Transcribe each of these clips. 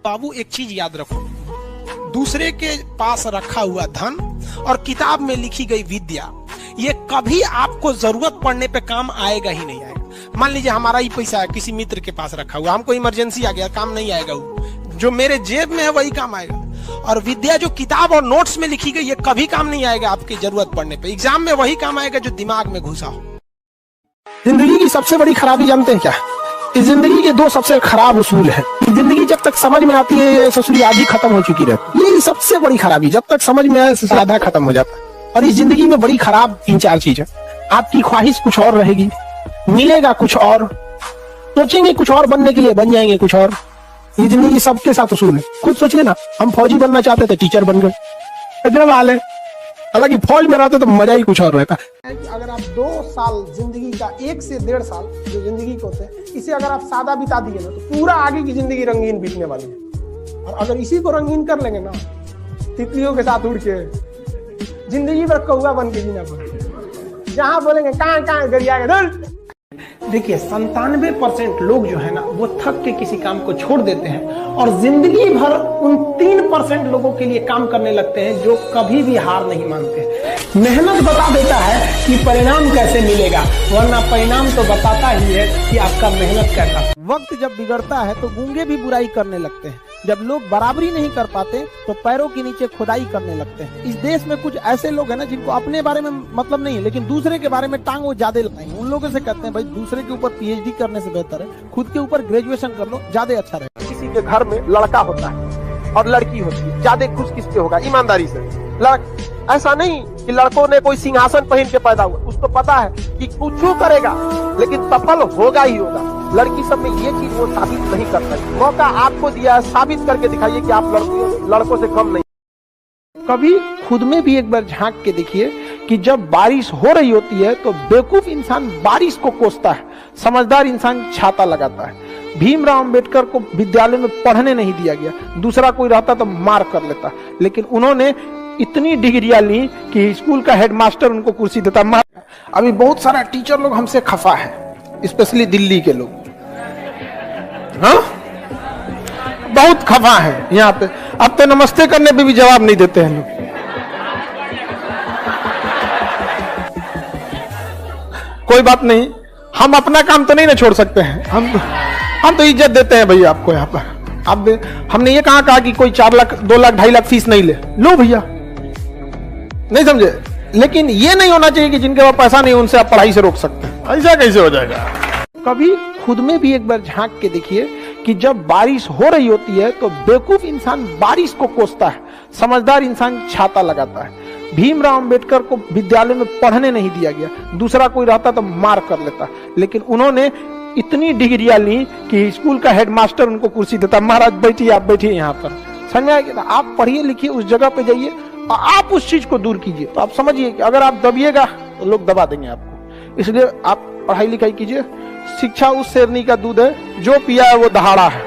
बाबू एक चीज याद रखो, दूसरे के पास रखा हुआ धन और किताब में लिखी गई विद्या ये कभी आपको जरूरत पड़ने पे काम आएगा ही नहीं आएगा। मान लीजिए हमारा ही पैसा है किसी मित्र के पास रखा हुआ, हमको इमरजेंसी आ गया, काम नहीं आएगा, वो जो मेरे जेब में है वही काम आएगा। और विद्या जो किताब और नोट्स में लिखी गई ये कभी काम नहीं आएगा आपकी जरूरत पड़ने पे। एग्जाम में वही काम आएगा जो दिमाग में घुसा हो। जिंदगी की सबसे बड़ी खराबी जानते हैं क्या? इस जिंदगी के दो सबसे खराब उसूल है। जिंदगी जब तक समझ में आती है ससुरी आधी खत्म हो चुकी रहती है, ये सबसे बड़ी खराबी। जब तक समझ में आए ससुरी आधा खत्म हो जाता है। और इस जिंदगी में बड़ी खराब 3-4 चीज है। आपकी ख्वाहिश कुछ और रहेगी, मिलेगा कुछ और, सोचेंगे कुछ और बनने के लिए, बन जाएंगे कुछ और। ये जिंदगी सबके साथ उसूल है। खुद सोचिए ना, हम फौजी बनना चाहते थे, टीचर बन गए, इतना हाल है। हालांकि फौज में रहते तो मजा ही कुछ और रहता है। अगर आप 2 साल जिंदगी का 1 से 1.5 साल जो जिंदगी को होते हैं, इसे अगर आप सादा बिता दिए ना तो पूरा आगे की जिंदगी रंगीन बीतने वाली है। और अगर इसी को रंगीन कर लेंगे ना, तितलियों के साथ उड़ के जिंदगी भर कौवा बन के जीना पड़ेगा। जहां बोलेंगे कहाँ कहाँ गरिया गए। देखिए 97% लोग जो है ना वो थक के किसी काम को छोड़ देते हैं और जिंदगी भर उन 3% लोगों के लिए काम करने लगते हैं जो कभी भी हार नहीं मानते। मेहनत बता देता है कि परिणाम कैसे मिलेगा, वरना परिणाम तो बताता ही है कि आपका मेहनत कैसा। वक्त जब बिगड़ता है तो गूंगे भी बुराई करने लगते हैं। जब लोग बराबरी नहीं कर पाते तो पैरों के नीचे खुदाई करने लगते हैं। इस देश में कुछ ऐसे लोग हैं ना जिनको अपने बारे में मतलब नहीं है, लेकिन दूसरे के बारे में टांग वो ज्यादा लगाएंगे। उन लोगों से कहते हैं भाई दूसरे के ऊपर पीएचडी करने से बेहतर है खुद के ऊपर ग्रेजुएशन कर लो, ज्यादा अच्छा रहेगा। किसी के घर में लड़का होता है और लड़की होती है, ज्यादा खुश किससे होगा? ईमानदारी से। ऐसा नहीं कि लड़कों ने कोई सिंहासन पहन के पैदा हुआ, उसको पता है कि कुछ करेगा लेकिन सफल होगा ही होगा। लड़की सब में ये चीज वो साबित नहीं कर सकती। मौका आपको दिया है, साबित करके दिखाइए कि आप लड़कों से कम नहीं। कभी खुद में भी एक बार झांक के देखिए कि जब बारिश हो रही होती है तो बेवकूफ इंसान बारिश को कोसता है, समझदार इंसान छाता लगाता है। भीमराव अंबेडकर को विद्यालय में पढ़ने नहीं दिया गया, दूसरा कोई रहता तो मार कर लेता, लेकिन उन्होंने इतनी डिग्रियां ली कि स्कूल का हेडमास्टर उनको कुर्सी देता। अभी बहुत सारा टीचर लोग हमसे खफा है, स्पेशली दिल्ली के लोग, हाँ बहुत खफा है यहाँ पे। अब तो नमस्ते करने पे भी जवाब नहीं देते हैं लोग। कोई बात नहीं, हम अपना काम तो नहीं ना छोड़ सकते हैं। हम तो इज्जत देते हैं भैया आपको यहाँ पर। अब हमने ये कहा कि कोई 4 लाख 2 लाख 2.5 लाख फीस नहीं ले, लो भैया, नहीं समझे? लेकिन ये नहीं होना चाहिए कि जिनके पास पैसा नहीं उनसे आप पढ़ाई से रोक सकते हैं। ऐसा कैसे हो जाएगा? कभी खुद में भी एक बार झांक के देखिए कि जब बारिश हो रही होती है तो बेवकूफ इंसान बारिश को कोसता है, समझदार इंसान छाता लगाता है। भीमराव अंबेडकर को विद्यालय में पढ़ने नहीं दिया गया, दूसरा कोई रहता तो मार कर लेता, लेकिन उन्होंने इतनी डिग्रियां ली कि स्कूल का हेडमास्टर उनको कुर्सी देता। महाराज बैठिए, आप बैठिए यहाँ पर, समझ आएगा? आप पढ़िए लिखिए, उस जगह पे जाइए और आप उस चीज को दूर कीजिए। तो आप समझिए कि अगर आप दबिएगा तो लोग दबा देंगे आपको। इसलिए आप पढ़ाई लिखाई कीजिए। शिक्षा उस शेरनी का दूध है जो पिया है वो दहाड़ा है।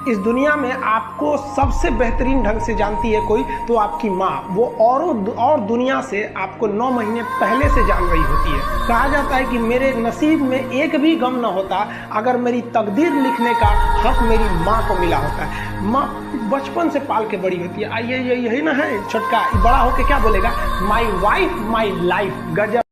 इस दुनिया में आपको सबसे बेहतरीन ढंग से जानती है कोई तो आपकी माँ। वो और दुनिया से आपको 9 महीने पहले से जान रही होती है। कहा जाता है कि मेरे नसीब में एक भी गम न होता अगर मेरी तकदीर लिखने का हक मेरी माँ को मिला होता है। माँ बचपन से पाल के बड़ी होती है। यही ना है छोटका, बड़ा होके क्या बोलेगा? My wife my life. गजब।